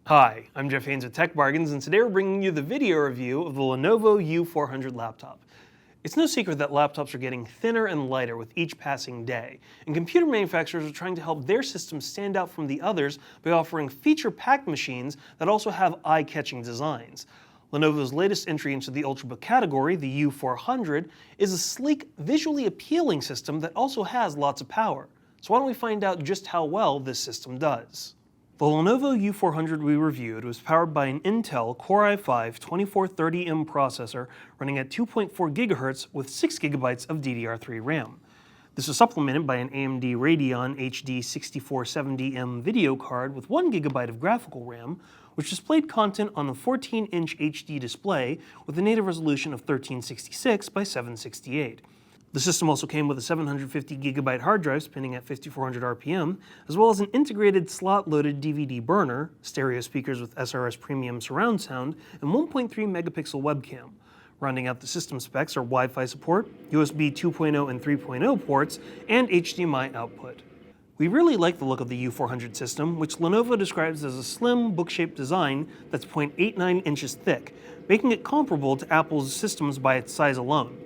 Hi, I'm Jeff Haynes with Tech Bargains, and today we're bringing you the video review of the Lenovo U400 laptop. It's no secret that laptops are getting thinner and lighter with each passing day, and computer manufacturers are trying to help their systems stand out from the others by offering feature-packed machines that also have eye-catching designs. Lenovo's latest entry into the Ultrabook category, the U400, is a sleek, visually appealing system that also has lots of power. So why don't we find out just how well this system does? The Lenovo U400 we reviewed was powered by an Intel Core i5-2430M processor running at 2.4 GHz with 6 GB of DDR3 RAM. This was supplemented by an AMD Radeon HD 6470M video card with 1 GB of graphical RAM, which displayed content on a 14-inch HD display with a native resolution of 1366 by 768. The system also came with a 750 GB hard drive spinning at 5400 RPM, as well as an integrated slot-loaded DVD burner, stereo speakers with SRS premium surround sound, and 1.3 megapixel webcam. Rounding out the system specs are Wi-Fi support, USB 2.0 and 3.0 ports, and HDMI output. We really like the look of the U400 system, which Lenovo describes as a slim, book-shaped design that's 0.89 inches thick, making it comparable to Apple's systems by its size alone.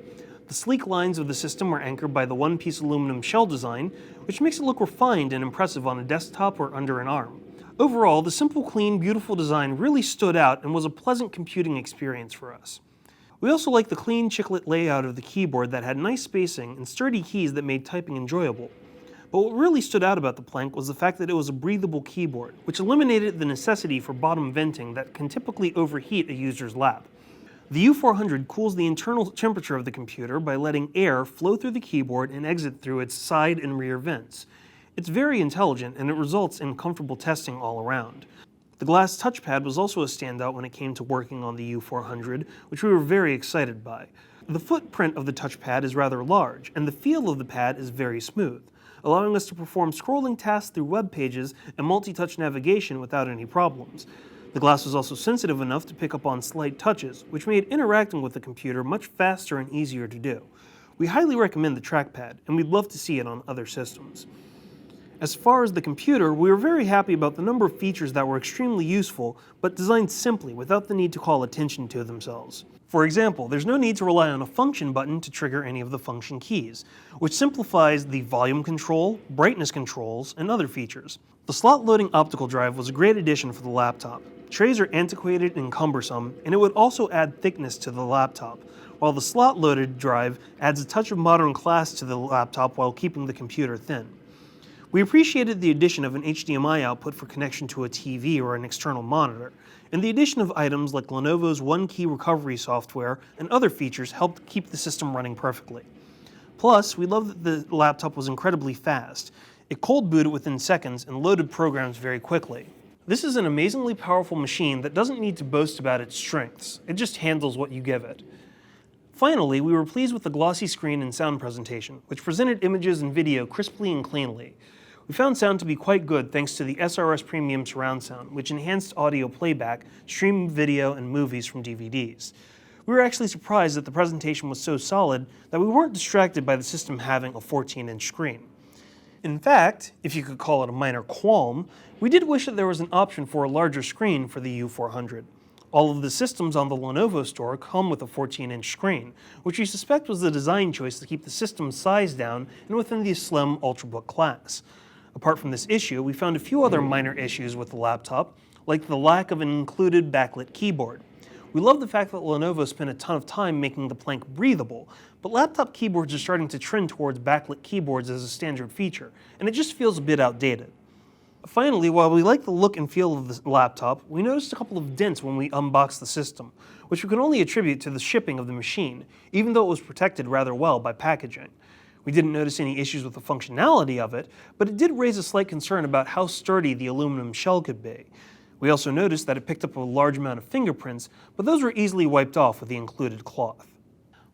The sleek lines of the system are anchored by the one-piece aluminum shell design, which makes it look refined and impressive on a desktop or under an arm. Overall, the simple, clean, beautiful design really stood out and was a pleasant computing experience for us. We also liked the clean, chiclet layout of the keyboard that had nice spacing and sturdy keys that made typing enjoyable. But what really stood out about the Plank was the fact that it was a breathable keyboard, which eliminated the necessity for bottom venting that can typically overheat a user's lap. The U400 cools the internal temperature of the computer by letting air flow through the keyboard and exit through its side and rear vents. It's very intelligent, and it results in comfortable testing all around. The glass touchpad was also a standout when it came to working on the U400, which we were very excited by. The footprint of the touchpad is rather large, and the feel of the pad is very smooth, allowing us to perform scrolling tasks through web pages and multi-touch navigation without any problems. The glass was also sensitive enough to pick up on slight touches, which made interacting with the computer much faster and easier to do. We highly recommend the trackpad, and we'd love to see it on other systems. As far as the computer, we were very happy about the number of features that were extremely useful, but designed simply without the need to call attention to themselves. For example, there's no need to rely on a function button to trigger any of the function keys, which simplifies the volume control, brightness controls, and other features. The slot-loading optical drive was a great addition for the laptop. Trays are antiquated and cumbersome, and it would also add thickness to the laptop, while the slot-loaded drive adds a touch of modern class to the laptop while keeping the computer thin. We appreciated the addition of an HDMI output for connection to a TV or an external monitor, and the addition of items like Lenovo's one-key recovery software and other features helped keep the system running perfectly. Plus, we loved that the laptop was incredibly fast. It cold booted within seconds and loaded programs very quickly. This is an amazingly powerful machine that doesn't need to boast about its strengths, it just handles what you give it. Finally, we were pleased with the glossy screen and sound presentation, which presented images and video crisply and cleanly. We found sound to be quite good thanks to the SRS premium surround sound, which enhanced audio playback, streamed video, and movies from DVDs. We were actually surprised that the presentation was so solid that we weren't distracted by the system having a 14-inch screen. In fact, if you could call it a minor qualm, we did wish that there was an option for a larger screen for the U400. All of the systems on the Lenovo store come with a 14-inch screen, which we suspect was the design choice to keep the system's size down and within the slim Ultrabook class. Apart from this issue, we found a few other minor issues with the laptop, like the lack of an included backlit keyboard. We love the fact that Lenovo spent a ton of time making the Plank breathable, but laptop keyboards are starting to trend towards backlit keyboards as a standard feature, and it just feels a bit outdated. Finally, while we like the look and feel of the laptop, we noticed a couple of dents when we unboxed the system, which we could only attribute to the shipping of the machine, even though it was protected rather well by packaging. We didn't notice any issues with the functionality of it, but it did raise a slight concern about how sturdy the aluminum shell could be. We also noticed that it picked up a large amount of fingerprints, but those were easily wiped off with the included cloth.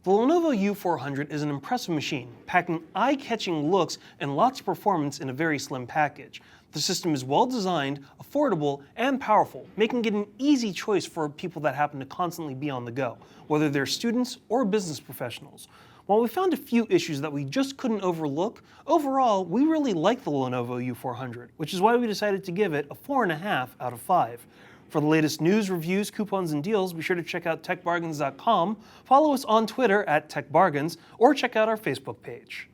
The Lenovo U400 is an impressive machine, packing eye-catching looks and lots of performance in a very slim package. The system is well designed, affordable, and powerful, making it an easy choice for people that happen to constantly be on the go, whether they're students or business professionals. While we found a few issues that we just couldn't overlook, overall, we really like the Lenovo U400, which is why we decided to give it a 4.5 out of 5. For the latest news, reviews, coupons, and deals, be sure to check out techbargains.com, follow us on Twitter @techbargains, or check out our Facebook page.